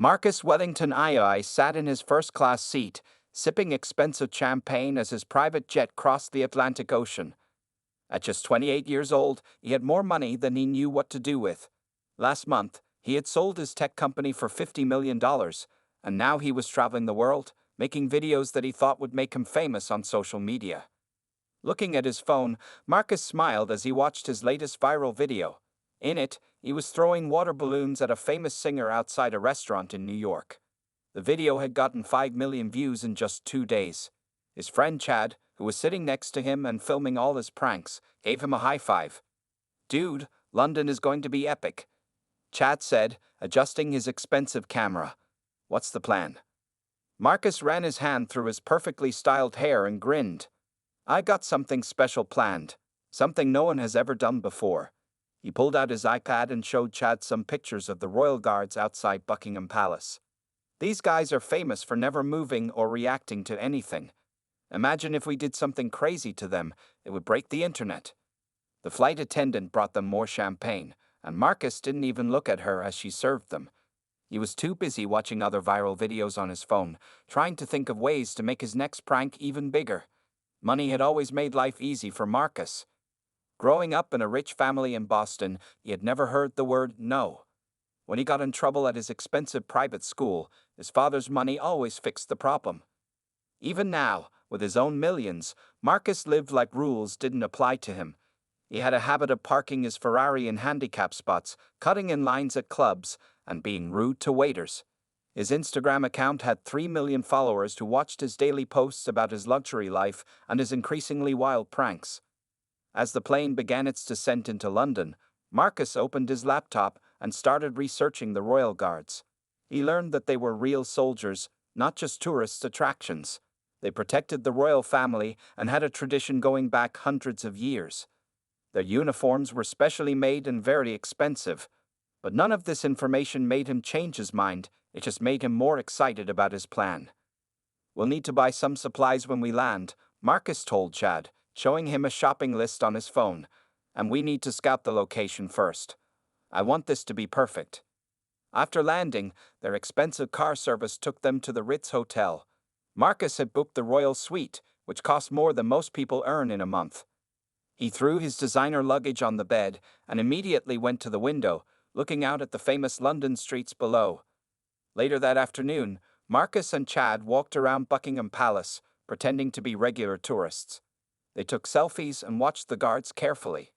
Marcus Wellington II sat in his first-class seat, sipping expensive champagne as his private jet crossed the Atlantic Ocean. At just 28 years old, he had more money than he knew what to do with. Last month, he had sold his tech company for $50 million, and now he was traveling the world, making videos that he thought would make him famous on social media. Looking at his phone, Marcus smiled as he watched his latest viral video. In it, he was throwing water balloons at a famous singer outside a restaurant in New York. The video had gotten 5 million views in just 2 days. His friend Chad, who was sitting next to him and filming all his pranks, gave him a high five. "Dude, London is going to be epic," Chad said, adjusting his expensive camera. "What's the plan?" Marcus ran his hand through his perfectly styled hair and grinned. "I got something special planned, something no one has ever done before." He pulled out his iPad and showed Chad some pictures of the royal guards outside Buckingham Palace. "These guys are famous for never moving or reacting to anything. Imagine if we did something crazy to them, it would break the internet." The flight attendant brought them more champagne, and Marcus didn't even look at her as she served them. He was too busy watching other viral videos on his phone, trying to think of ways to make his next prank even bigger. Money had always made life easy for Marcus. Growing up in a rich family in Boston, he had never heard the word no. When he got in trouble at his expensive private school, his father's money always fixed the problem. Even now, with his own millions, Marcus lived like rules didn't apply to him. He had a habit of parking his Ferrari in handicap spots, cutting in lines at clubs, and being rude to waiters. His Instagram account had 3 million followers who watched his daily posts about his luxury life and his increasingly wild pranks. As the plane began its descent into London, Marcus opened his laptop and started researching the royal guards. He learned that they were real soldiers, not just tourist attractions. They protected the royal family and had a tradition going back hundreds of years. Their uniforms were specially made and very expensive. But none of this information made him change his mind, it just made him more excited about his plan. "We'll need to buy some supplies when we land," Marcus told Chad, showing him a shopping list on his phone. "And we need to scout the location first. I want this to be perfect." After landing, their expensive car service took them to the Ritz Hotel. Marcus had booked the royal suite, which cost more than most people earn in a month. He threw his designer luggage on the bed and immediately went to the window, looking out at the famous London streets below. Later that afternoon, Marcus and Chad walked around Buckingham Palace, pretending to be regular tourists. They took selfies and watched the guards carefully.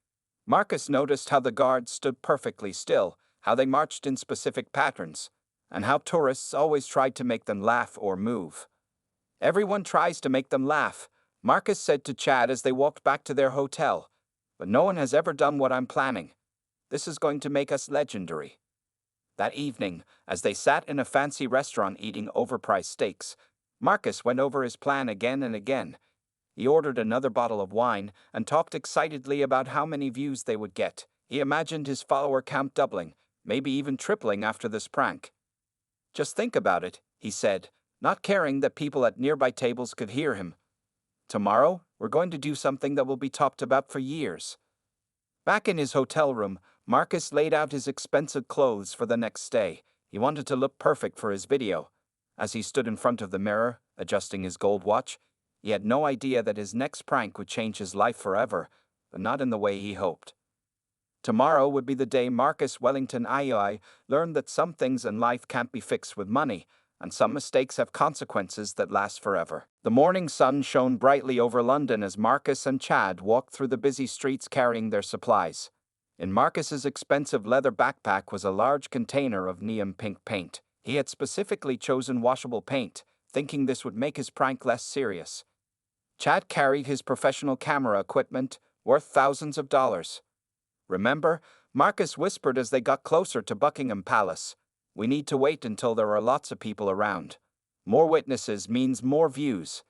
Marcus noticed how the guards stood perfectly still, how they marched in specific patterns, and how tourists always tried to make them laugh or move. "Everyone tries to make them laugh," Marcus said to Chad as they walked back to their hotel. "But no one has ever done what I'm planning. This is going to make us legendary." That evening, as they sat in a fancy restaurant eating overpriced steaks, Marcus went over his plan again and again. He ordered another bottle of wine and talked excitedly about how many views they would get. He imagined his follower count doubling, maybe even tripling after this prank. "Just think about it," he said, not caring that people at nearby tables could hear him. "Tomorrow, we're going to do something that will be talked about for years." Back in his hotel room, Marcus laid out his expensive clothes for the next day. He wanted to look perfect for his video. As he stood in front of the mirror, adjusting his gold watch, he had no idea that his next prank would change his life forever, but not in the way he hoped. Tomorrow would be the day Marcus Wellington II learned that some things in life can't be fixed with money, and some mistakes have consequences that last forever. The morning sun shone brightly over London as Marcus and Chad walked through the busy streets carrying their supplies. In Marcus's expensive leather backpack was a large container of neon pink paint. He had specifically chosen washable paint, thinking this would make his prank less serious. Chad carried his professional camera equipment, worth thousands of dollars. "Remember," Marcus whispered as they got closer to Buckingham Palace, "we need to wait until there are lots of people around. More witnesses means more views."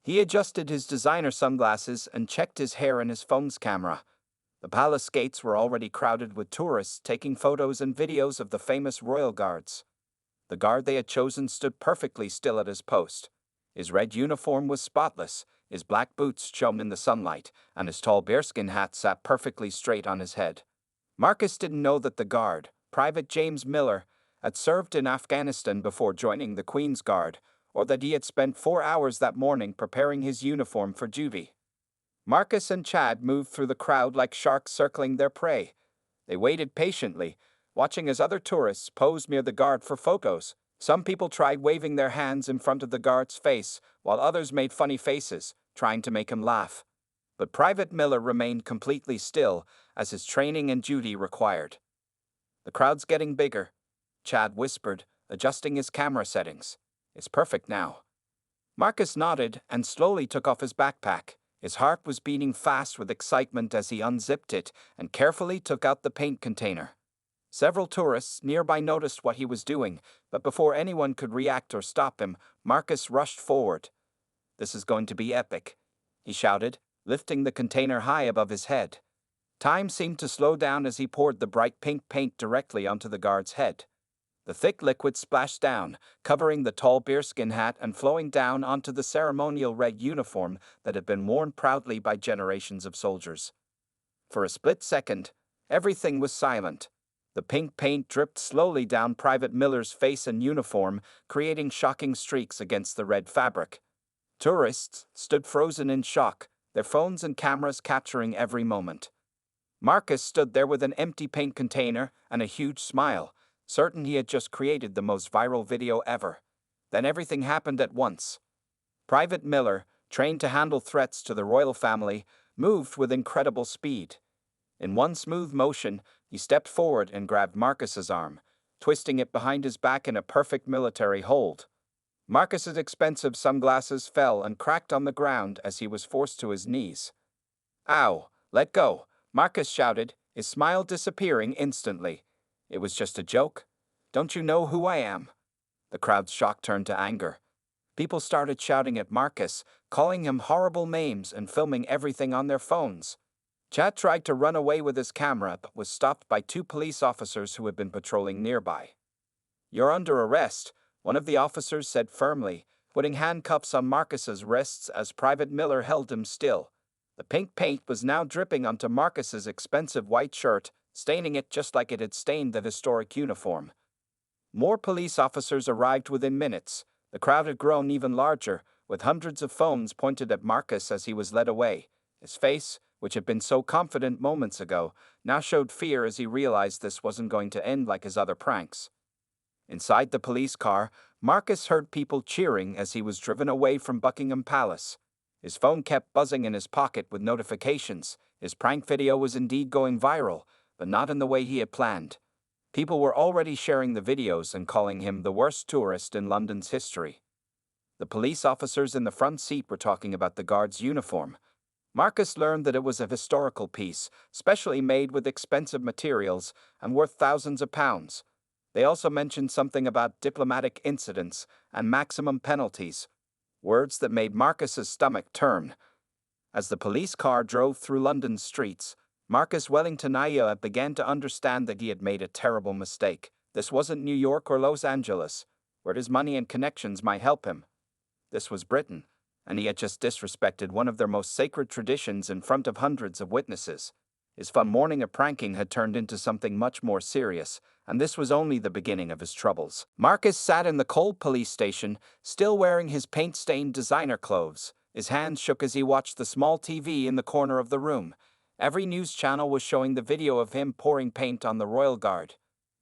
He adjusted his designer sunglasses and checked his hair and his phone's camera. The palace gates were already crowded with tourists taking photos and videos of the famous royal guards. The guard they had chosen stood perfectly still at his post. His red uniform was spotless, his black boots shone in the sunlight, and his tall bearskin hat sat perfectly straight on his head. Marcus didn't know that the guard, Private James Miller, had served in Afghanistan before joining the Queen's Guard, or that he had spent 4 hours that morning preparing his uniform for duty. Marcus and Chad moved through the crowd like sharks circling their prey. They waited patiently, watching as other tourists posed near the guard for photos. Some people tried waving their hands in front of the guard's face, while others made funny faces, trying to make him laugh. But Private Miller remained completely still, as his training and duty required. "The crowd's getting bigger," Chad whispered, adjusting his camera settings. "It's perfect now." Marcus nodded and slowly took off his backpack. His heart was beating fast with excitement as he unzipped it and carefully took out the paint container. Several tourists nearby noticed what he was doing, but before anyone could react or stop him, Marcus rushed forward. "This is going to be epic," he shouted, lifting the container high above his head. Time seemed to slow down as he poured the bright pink paint directly onto the guard's head. The thick liquid splashed down, covering the tall bearskin hat and flowing down onto the ceremonial red uniform that had been worn proudly by generations of soldiers. For a split second, everything was silent. The pink paint dripped slowly down Private Miller's face and uniform, creating shocking streaks against the red fabric. Tourists stood frozen in shock, their phones and cameras capturing every moment. Marcus stood there with an empty paint container and a huge smile, certain he had just created the most viral video ever. Then everything happened at once. Private Miller, trained to handle threats to the royal family, moved with incredible speed. In one smooth motion, he stepped forward and grabbed Marcus's arm, twisting it behind his back in a perfect military hold. Marcus's expensive sunglasses fell and cracked on the ground as he was forced to his knees. "Ow, let go," Marcus shouted, his smile disappearing instantly. "It was just a joke. Don't you know who I am?" The crowd's shock turned to anger. People started shouting at Marcus, calling him horrible names and filming everything on their phones. Chad tried to run away with his camera but was stopped by two police officers who had been patrolling nearby. "You're under arrest," one of the officers said firmly, putting handcuffs on Marcus's wrists as Private Miller held him still. The pink paint was now dripping onto Marcus's expensive white shirt, staining it just like it had stained the historic uniform. More police officers arrived within minutes. The crowd had grown even larger, with hundreds of phones pointed at Marcus as he was led away. His face, which had been so confident moments ago, now showed fear as he realized this wasn't going to end like his other pranks. Inside the police car, Marcus heard people cheering as he was driven away from Buckingham Palace. His phone kept buzzing in his pocket with notifications. His prank video was indeed going viral, but not in the way he had planned. People were already sharing the videos and calling him the worst tourist in London's history. The police officers in the front seat were talking about the guard's uniform. Marcus learned that it was a historical piece, specially made with expensive materials and worth thousands of pounds. They also mentioned something about diplomatic incidents and maximum penalties, words that made Marcus's stomach turn. As the police car drove through London's streets, Marcus Wellington Aya began to understand that he had made a terrible mistake. This wasn't New York or Los Angeles, where his money and connections might help him. This was Britain, and he had just disrespected one of their most sacred traditions in front of hundreds of witnesses. His fun morning of pranking had turned into something much more serious, and this was only the beginning of his troubles. Marcus sat in the cold police station, still wearing his paint-stained designer clothes. His hands shook as he watched the small TV in the corner of the room. Every news channel was showing the video of him pouring paint on the Royal Guard.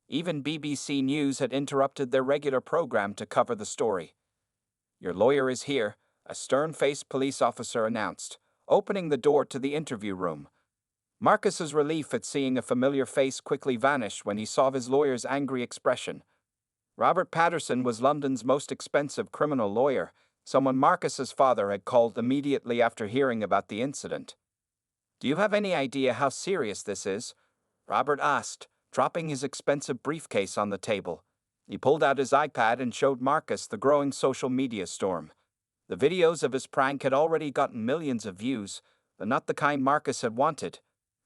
Even BBC News had interrupted their regular program to cover the story. "Your lawyer is here," a stern-faced police officer announced, opening the door to the interview room. Marcus's relief at seeing a familiar face quickly vanished when he saw his lawyer's angry expression. Robert Patterson was London's most expensive criminal lawyer, someone Marcus's father had called immediately after hearing about the incident. "Do you have any idea how serious this is?" Robert asked, dropping his expensive briefcase on the table. He pulled out his iPad and showed Marcus the growing social media storm. The videos of his prank had already gotten millions of views, but not the kind Marcus had wanted.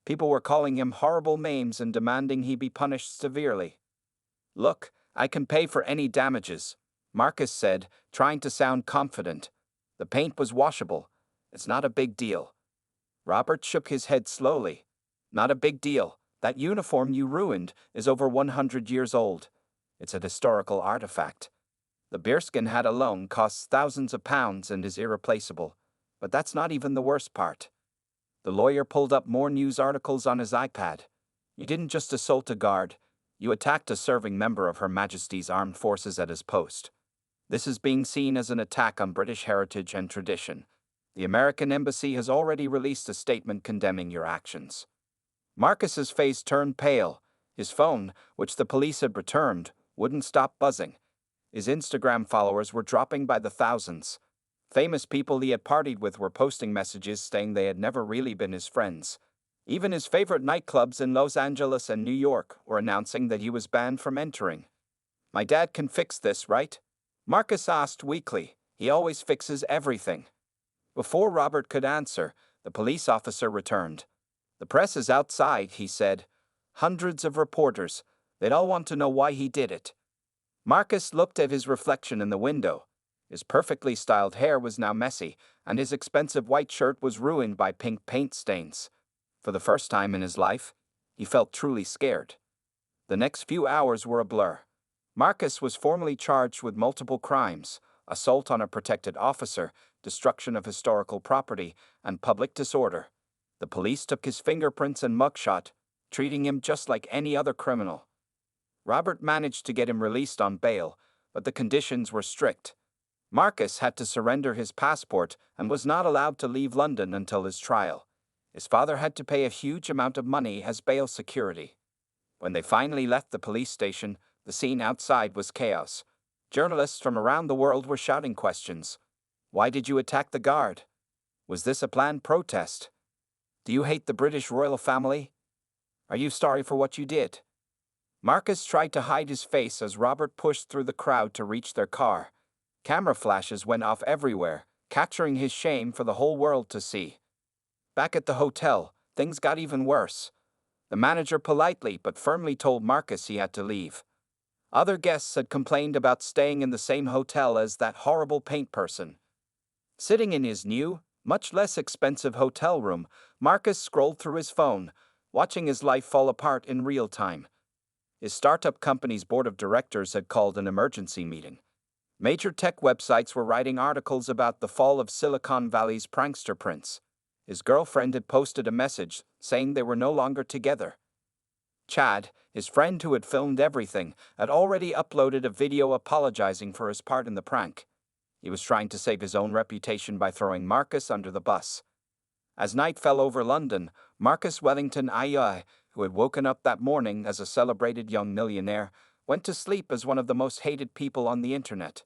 People were calling him horrible names and demanding he be punished severely. "Look, I can pay for any damages," Marcus said, trying to sound confident. "The paint was washable. It's not a big deal." Robert shook his head slowly. "Not a big deal. That uniform you ruined is over 100 years old. It's an historical artifact. The bearskin hat alone costs thousands of pounds and is irreplaceable. But that's not even the worst part. The lawyer pulled up more news articles on his iPad. You didn't just assault a guard, you attacked a serving member of Her Majesty's Armed Forces at his post. This is being seen as an attack on British heritage and tradition. The American embassy has already released a statement condemning your actions. Marcus's face turned pale. His phone, which the police had returned, wouldn't stop buzzing. His Instagram followers were dropping by the thousands. Famous people he had partied with were posting messages saying they had never really been his friends. Even his favorite nightclubs in Los Angeles and New York were announcing that he was banned from entering. My dad can fix this, right? Marcus asked weakly. He always fixes everything. Before Robert could answer, the police officer returned. The press is outside, he said. Hundreds of reporters. They'd all want to know why he did it. Marcus looked at his reflection in the window. His perfectly styled hair was now messy, and his expensive white shirt was ruined by pink paint stains. For the first time in his life, he felt truly scared. The next few hours were a blur. Marcus was formally charged with multiple crimes: assault on a protected officer, destruction of historical property, and public disorder. The police took his fingerprints and mugshot, treating him just like any other criminal. Robert managed to get him released on bail, but the conditions were strict. Marcus had to surrender his passport and was not allowed to leave London until his trial. His father had to pay a huge amount of money as bail security. When they finally left the police station, the scene outside was chaos. Journalists from around the world were shouting questions. Why did you attack the guard? Was this a planned protest? Do you hate the British royal family? Are you sorry for what you did? Marcus tried to hide his face as Robert pushed through the crowd to reach their car. Camera flashes went off everywhere, capturing his shame for the whole world to see. Back at the hotel, things got even worse. The manager politely but firmly told Marcus he had to leave. Other guests had complained about staying in the same hotel as that horrible paint person. Sitting in his new, much less expensive hotel room, Marcus scrolled through his phone, watching his life fall apart in real time. His startup company's board of directors had called an emergency meeting. Major tech websites were writing articles about the fall of Silicon Valley's prankster prince. His girlfriend had posted a message saying they were no longer together. Chad, his friend who had filmed everything, had already uploaded a video apologizing for his part in the prank. He was trying to save his own reputation by throwing Marcus under the bus. As night fell over London, Marcus Wellington II, who had woken up that morning as a celebrated young millionaire, went to sleep as one of the most hated people on the internet.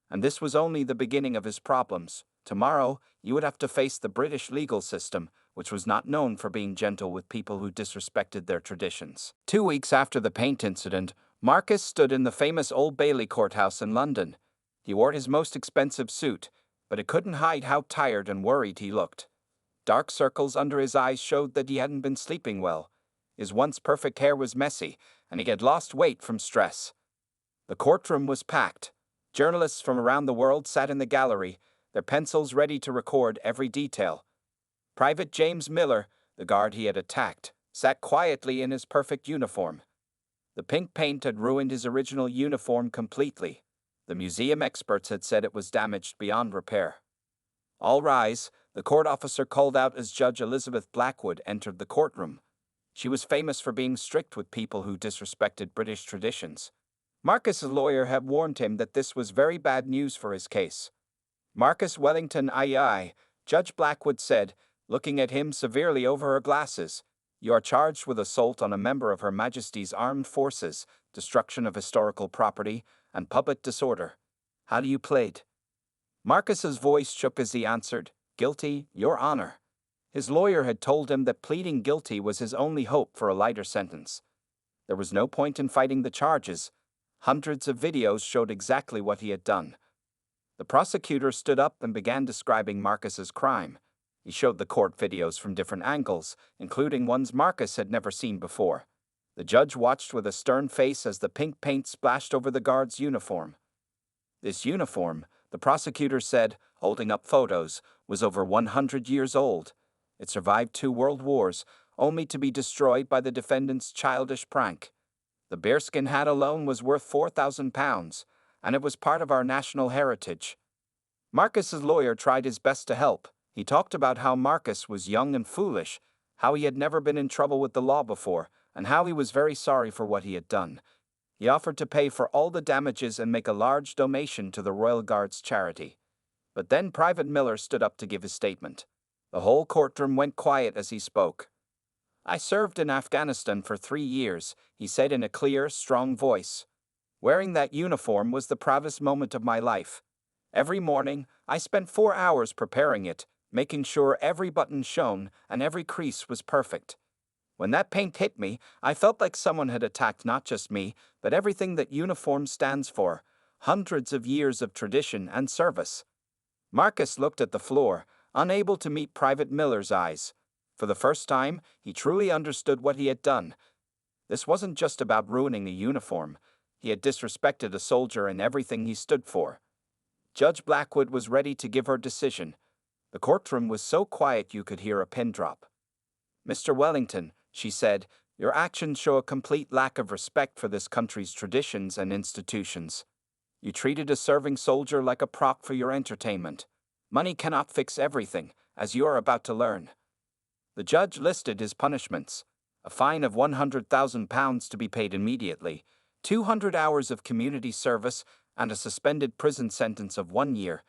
And this was only the beginning of his problems. Tomorrow, you would have to face the British legal system, which was not known for being gentle with people who disrespected their traditions. 2 weeks after the paint incident, Marcus stood in the famous Old Bailey courthouse in London. He wore his most expensive suit, but it couldn't hide how tired and worried he looked. Dark circles under his eyes showed that he hadn't been sleeping well. His once perfect hair was messy, and he had lost weight from stress. The courtroom was packed. Journalists from around the world sat in the gallery, their pencils ready to record every detail. Private James Miller, the guard he had attacked, sat quietly in his perfect uniform. The pink paint had ruined his original uniform completely. The museum experts had said it was damaged beyond repair. All rise, the court officer called out as Judge Elizabeth Blackwood entered the courtroom. She was famous for being strict with people who disrespected British traditions. Marcus's lawyer had warned him that this was very bad news for his case. Marcus Wellington II, Judge Blackwood said, looking at him severely over her glasses, "You are charged with assault on a member of Her Majesty's Armed Forces, destruction of historical property, and public disorder. How do you plead?" Marcus's voice shook as he answered, "Guilty, Your Honor." His lawyer had told him that pleading guilty was his only hope for a lighter sentence. There was no point in fighting the charges. Hundreds of videos showed exactly what he had done. The prosecutor stood up and began describing Marcus's crime. He showed the court videos from different angles, including ones Marcus had never seen before. The judge watched with a stern face as the pink paint splashed over the guard's uniform. This uniform, the prosecutor said, holding up photos, was over 100 years old. It survived 2 world wars, only to be destroyed by the defendant's childish prank. The bearskin hat alone was worth £4,000, and it was part of our national heritage. Marcus's lawyer tried his best to help. He talked about how Marcus was young and foolish, how he had never been in trouble with the law before, and how he was very sorry for what he had done. He offered to pay for all the damages and make a large donation to the Royal Guards charity. But then Private Miller stood up to give his statement. The whole courtroom went quiet as he spoke. "I served in Afghanistan for 3 years," he said in a clear, strong voice. "Wearing that uniform was the proudest moment of my life. Every morning, I spent 4 hours preparing it, making sure every button shone and every crease was perfect. When that paint hit me, I felt like someone had attacked not just me, but everything that uniform stands for, hundreds of years of tradition and service." Marcus looked at the floor, unable to meet Private Miller's eyes. For the first time, he truly understood what he had done. This wasn't just about ruining a uniform. He had disrespected a soldier and everything he stood for. Judge Blackwood was ready to give her decision. The courtroom was so quiet you could hear a pin drop. "Mr. Wellington," she said, "your actions show a complete lack of respect for this country's traditions and institutions. You treated a serving soldier like a prop for your entertainment. Money cannot fix everything, as you are about to learn." The judge listed his punishments: a fine of £100,000 to be paid immediately, 200 hours of community service, and a suspended prison sentence of 1 year.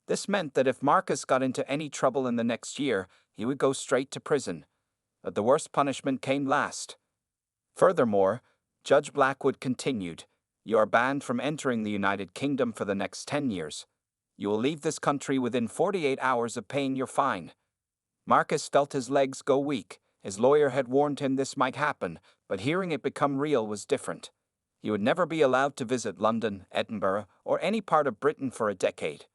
This meant that if Marcus got into any trouble in the next year, he would go straight to prison. But the worst punishment came last. Furthermore, Judge Blackwood continued, "You are banned from entering the United Kingdom for the next 10 years. You will leave this country within 48 hours of paying your fine." Marcus felt his legs go weak. His lawyer had warned him this might happen, but hearing it become real was different. He would never be allowed to visit London, Edinburgh, or any part of Britain for a decade.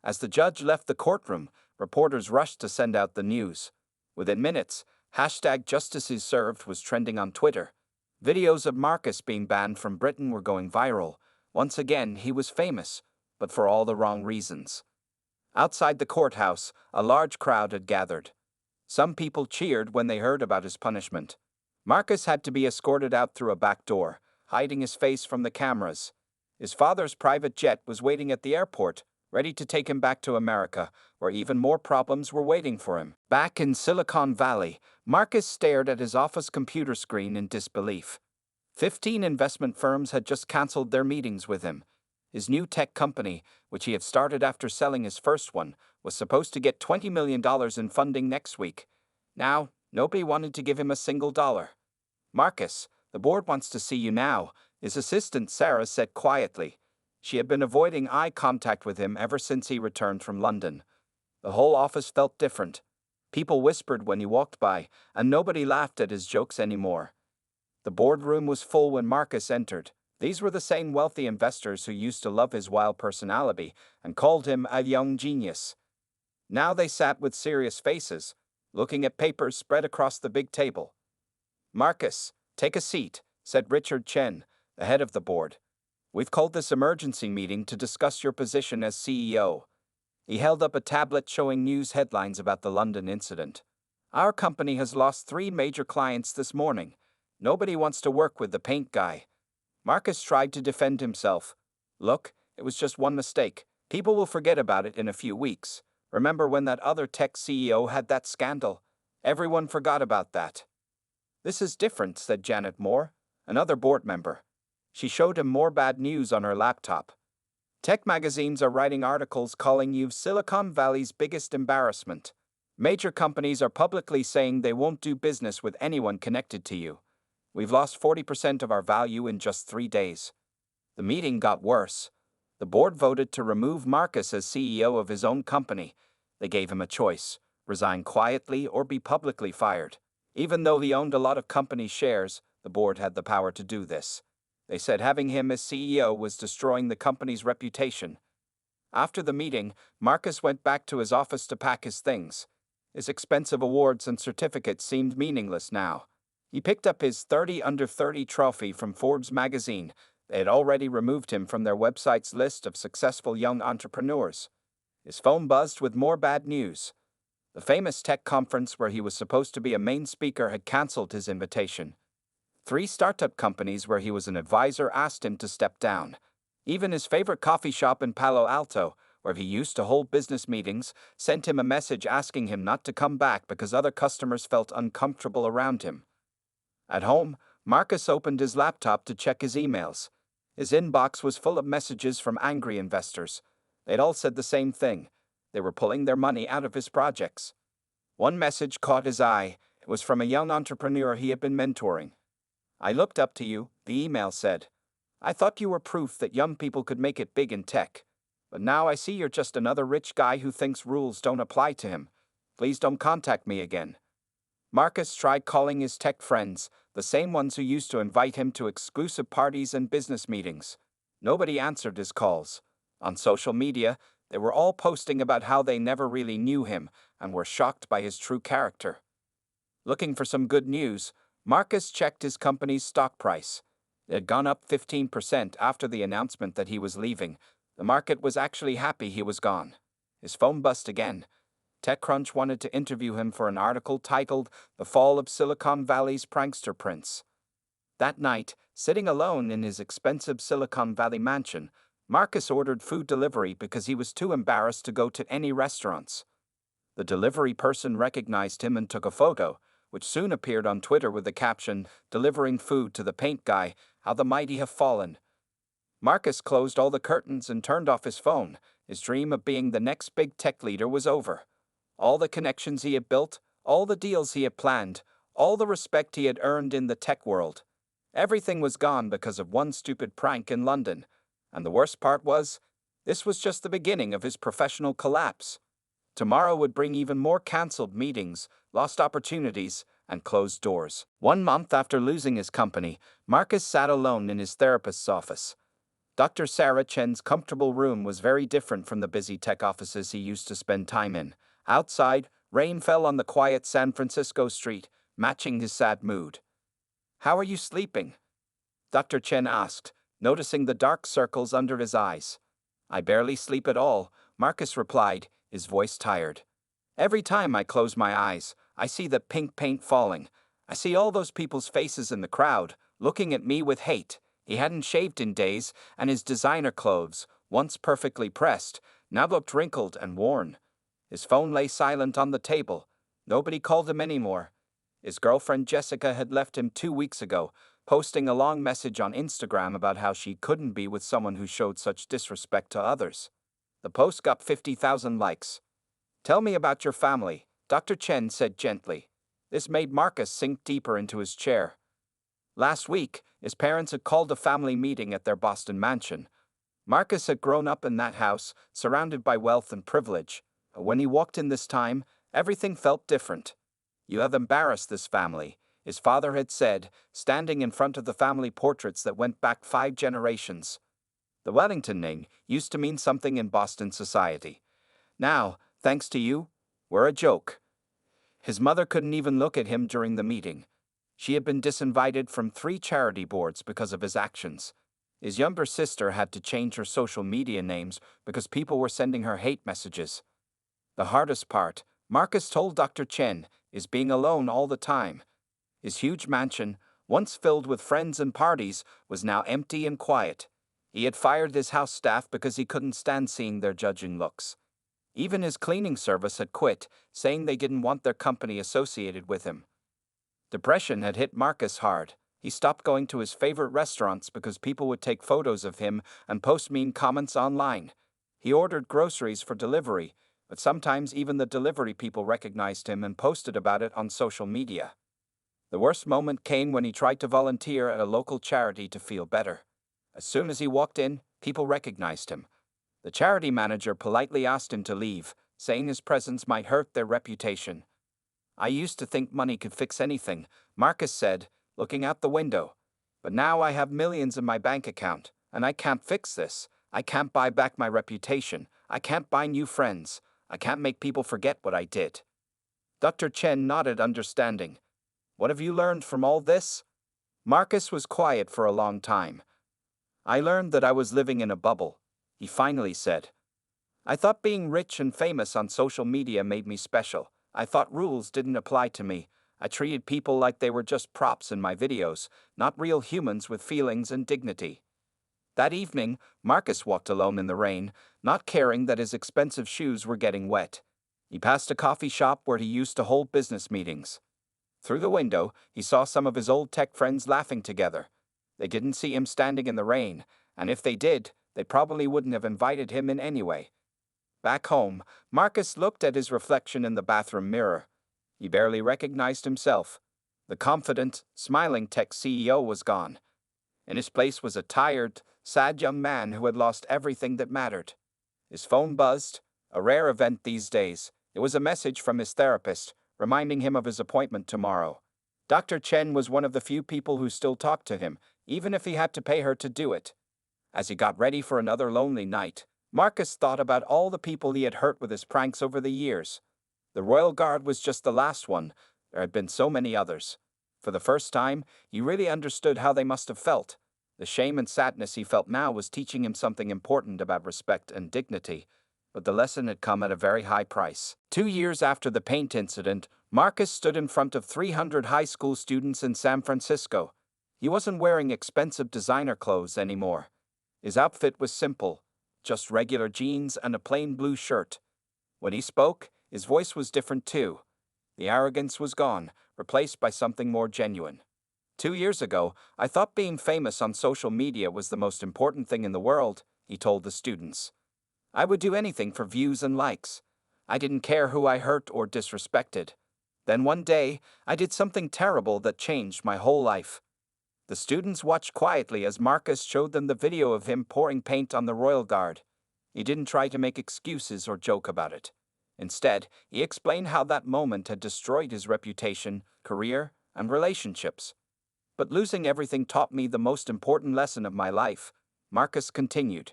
As the judge left the courtroom, reporters rushed to send out the news. Within minutes, #JusticeIsServed was trending on Twitter. Videos of Marcus being banned from Britain were going viral. Once again, he was famous, but for all the wrong reasons. Outside the courthouse, a large crowd had gathered. Some people cheered when they heard about his punishment. Marcus had to be escorted out through a back door, hiding his face from the cameras. His father's private jet was waiting at the airport, ready to take him back to America, where even more problems were waiting for him. Back in Silicon Valley, Marcus stared at his office computer screen in disbelief. 15 investment firms had just canceled their meetings with him. His new tech company, which he had started after selling his first one, was supposed to get $20 million in funding next week. Now, nobody wanted to give him a single dollar. "Marcus, the board wants to see you now," his assistant Sarah said quietly. She had been avoiding eye contact with him ever since he returned from London. The whole office felt different. People whispered when he walked by, and nobody laughed at his jokes anymore. The boardroom was full when Marcus entered. These were the same wealthy investors who used to love his wild personality and called him a young genius. Now they sat with serious faces, looking at papers spread across the big table. "Marcus, take a seat," said Richard Chen, the head of the board. "We've called this emergency meeting to discuss your position as CEO." He held up a tablet showing news headlines about the London incident. "Our company has lost 3 major clients this morning. Nobody wants to work with the paint guy." Marcus tried to defend himself. "Look, it was just one mistake. People will forget about it in a few weeks. Remember when that other tech CEO had that scandal? Everyone forgot about that." "This is different," said Janet Moore, another board member. She showed him more bad news on her laptop. "Tech magazines are writing articles calling you Silicon Valley's biggest embarrassment. Major companies are publicly saying they won't do business with anyone connected to you. We've lost 40% of our value in just 3 days." The meeting got worse. The board voted to remove Marcus as CEO of his own company. They gave him a choice: resign quietly or be publicly fired. Even though he owned a lot of company shares, the board had the power to do this. They said having him as CEO was destroying the company's reputation. After the meeting, Marcus went back to his office to pack his things. His expensive awards and certificates seemed meaningless now. He picked up his 30 under 30 trophy from Forbes magazine. They had already removed him from their website's list of successful young entrepreneurs. His phone buzzed with more bad news. The famous tech conference where he was supposed to be a main speaker had canceled his invitation. 3 startup companies where he was an advisor asked him to step down. Even his favorite coffee shop in Palo Alto, where he used to hold business meetings, sent him a message asking him not to come back because other customers felt uncomfortable around him. At home, Marcus opened his laptop to check his emails. His inbox was full of messages from angry investors. They'd all said the same thing. They were pulling their money out of his projects. One message caught his eye. It was from a young entrepreneur he had been mentoring. "I looked up to you," the email said. "I thought you were proof that young people could make it big in tech. But now I see you're just another rich guy who thinks rules don't apply to him. Please don't contact me again." Marcus tried calling his tech friends, the same ones who used to invite him to exclusive parties and business meetings. Nobody answered his calls. On social media, they were all posting about how they never really knew him and were shocked by his true character. Looking for some good news, Marcus checked his company's stock price. It had gone up 15% after the announcement that he was leaving. The market was actually happy he was gone. His phone buzzed again. TechCrunch wanted to interview him for an article titled "The Fall of Silicon Valley's Prankster Prince." That night, sitting alone in his expensive Silicon Valley mansion, Marcus ordered food delivery because he was too embarrassed to go to any restaurants. The delivery person recognized him and took a photo, which soon appeared on Twitter with the caption, "Delivering food to the paint guy, how the mighty have fallen." Marcus closed all the curtains and turned off his phone. His dream of being the next big tech leader was over. All the connections he had built, all the deals he had planned, all the respect he had earned in the tech world. Everything was gone because of one stupid prank in London. And the worst part was, this was just the beginning of his professional collapse. Tomorrow would bring even more cancelled meetings, lost opportunities, and closed doors. 1 month after losing his company, Marcus sat alone in his therapist's office. Dr. Sarah Chen's comfortable room was very different from the busy tech offices he used to spend time in. Outside, rain fell on the quiet San Francisco street, matching his sad mood. "How are you sleeping?" Dr. Chen asked, noticing the dark circles under his eyes. "I barely sleep at all," Marcus replied, his voice tired. "Every time I close my eyes, I see the pink paint falling. I see all those people's faces in the crowd, looking at me with hate." He hadn't shaved in days, and his designer clothes, once perfectly pressed, now looked wrinkled and worn. His phone lay silent on the table. Nobody called him anymore. His girlfriend Jessica had left him 2 weeks ago, posting a long message on Instagram about how she couldn't be with someone who showed such disrespect to others. The post got 50,000 likes. "Tell me about your family," Dr. Chen said gently. This made Marcus sink deeper into his chair. Last week, his parents had called a family meeting at their Boston mansion. Marcus had grown up in that house, surrounded by wealth and privilege. But when he walked in this time, everything felt different. "You have embarrassed this family," his father had said, standing in front of the family portraits that went back 5 generations. The Wellington name used to mean something in Boston society. Now, thanks to you, we're a joke. His mother couldn't even look at him during the meeting. She had been disinvited from 3 charity boards because of his actions. His younger sister had to change her social media names because people were sending her hate messages. The hardest part, Marcus told Dr. Chen, is being alone all the time. His huge mansion, once filled with friends and parties, was now empty and quiet. He had fired his house staff because he couldn't stand seeing their judging looks. Even his cleaning service had quit, saying they didn't want their company associated with him. Depression had hit Marcus hard. He stopped going to his favorite restaurants because people would take photos of him and post mean comments online. He ordered groceries for delivery, but sometimes even the delivery people recognized him and posted about it on social media. The worst moment came when he tried to volunteer at a local charity to feel better. As soon as he walked in, people recognized him. The charity manager politely asked him to leave, saying his presence might hurt their reputation. "I used to think money could fix anything," Marcus said, looking out the window. "But now I have millions in my bank account, and I can't fix this. I can't buy back my reputation. I can't buy new friends. I can't make people forget what I did." Dr. Chen nodded understanding. "What have you learned from all this?" Marcus was quiet for a long time. "I learned that I was living in a bubble," he finally said. "I thought being rich and famous on social media made me special. I thought rules didn't apply to me. I treated people like they were just props in my videos, not real humans with feelings and dignity. That evening, Marcus walked alone in the rain, not caring that his expensive shoes were getting wet. He passed a coffee shop where he used to hold business meetings. Through the window, he saw some of his old tech friends laughing together. They didn't see him standing in the rain, and if they did, they probably wouldn't have invited him in anyway. Back home, Marcus looked at his reflection in the bathroom mirror. He barely recognized himself. The confident, smiling tech CEO was gone. In his place was a tired, sad young man who had lost everything that mattered. His phone buzzed, a rare event these days. It was a message from his therapist, reminding him of his appointment tomorrow. Dr. Chen was one of the few people who still talked to him, even if he had to pay her to do it. As he got ready for another lonely night, Marcus thought about all the people he had hurt with his pranks over the years. The Royal Guard was just the last one. There had been so many others. For the first time, he really understood how they must have felt. The shame and sadness he felt now was teaching him something important about respect and dignity, but the lesson had come at a very high price. 2 years after the paint incident, Marcus stood in front of 300 high school students in San Francisco. He wasn't wearing expensive designer clothes anymore. His outfit was simple, just regular jeans and a plain blue shirt. When he spoke, his voice was different too. The arrogance was gone, replaced by something more genuine. 2 years ago, I thought being famous on social media was the most important thing in the world, he told the students. I would do anything for views and likes. I didn't care who I hurt or disrespected. Then one day, I did something terrible that changed my whole life. The students watched quietly as Marcus showed them the video of him pouring paint on the Royal Guard. He didn't try to make excuses or joke about it. Instead, he explained how that moment had destroyed his reputation, career, and relationships. But losing everything taught me the most important lesson of my life, Marcus continued.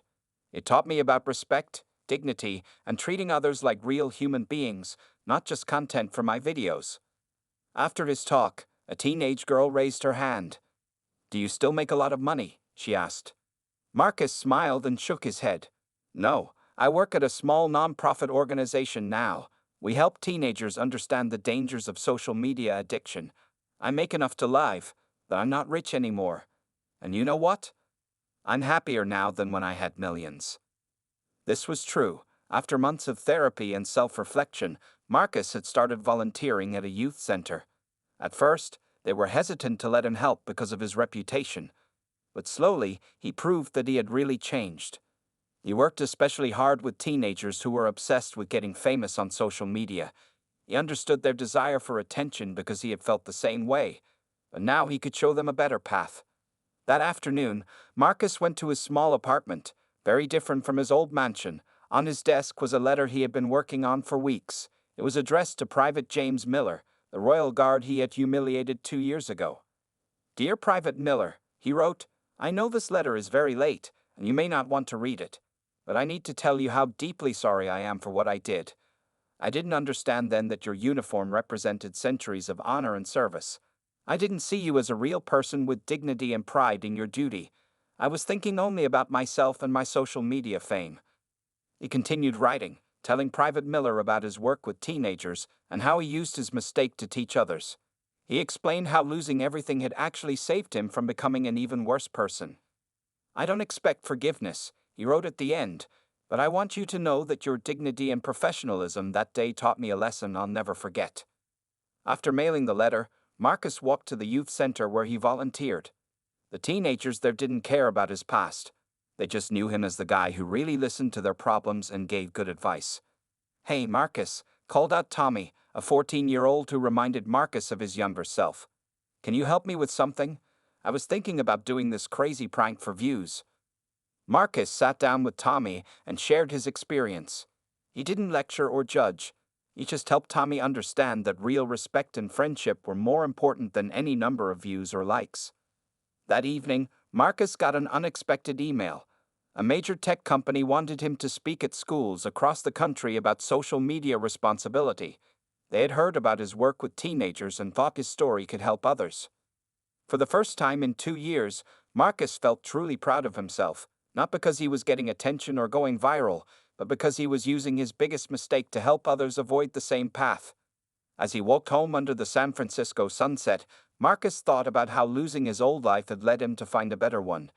It taught me about respect, dignity, and treating others like real human beings, not just content for my videos. After his talk, a teenage girl raised her hand. Do you still make a lot of money? She asked. Marcus smiled and shook his head. No, I work at a small non-profit organization now. We help teenagers understand the dangers of social media addiction. I make enough to live, but I'm not rich anymore. And you know what? I'm happier now than when I had millions. This was true. After months of therapy and self-reflection, Marcus had started volunteering at a youth center. At first, they were hesitant to let him help because of his reputation. But slowly, he proved that he had really changed. He worked especially hard with teenagers who were obsessed with getting famous on social media. He understood their desire for attention because he had felt the same way, but now he could show them a better path. That afternoon, Marcus went to his small apartment, very different from his old mansion. On his desk was a letter he had been working on for weeks. It was addressed to Private James Miller, the Royal Guard he had humiliated 2 years ago. Dear Private Miller, he wrote, I know this letter is very late, and you may not want to read it, but I need to tell you how deeply sorry I am for what I did. I didn't understand then that your uniform represented centuries of honor and service. I didn't see you as a real person with dignity and pride in your duty. I was thinking only about myself and my social media fame. He continued writing, telling Private Miller about his work with teenagers and how he used his mistake to teach others. He explained how losing everything had actually saved him from becoming an even worse person. I don't expect forgiveness, he wrote at the end, but I want you to know that your dignity and professionalism that day taught me a lesson I'll never forget. After mailing the letter, Marcus walked to the youth center where he volunteered. The teenagers there didn't care about his past. They just knew him as the guy who really listened to their problems and gave good advice. Hey, Marcus, called out Tommy, a 14-year-old who reminded Marcus of his younger self. Can you help me with something? I was thinking about doing this crazy prank for views. Marcus sat down with Tommy and shared his experience. He didn't lecture or judge. He just helped Tommy understand that real respect and friendship were more important than any number of views or likes. That evening, Marcus got an unexpected email. A major tech company wanted him to speak at schools across the country about social media responsibility. They had heard about his work with teenagers and thought his story could help others. For the first time in 2 years, Marcus felt truly proud of himself, not because he was getting attention or going viral, but because he was using his biggest mistake to help others avoid the same path. As he walked home under the San Francisco sunset, Marcus thought about how losing his old life had led him to find a better one.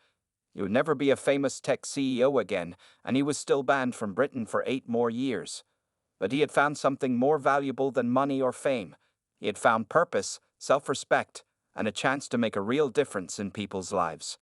He would never be a famous tech CEO again, and he was still banned from Britain for 8 more years. But he had found something more valuable than money or fame. He had found purpose, self-respect, and a chance to make a real difference in people's lives.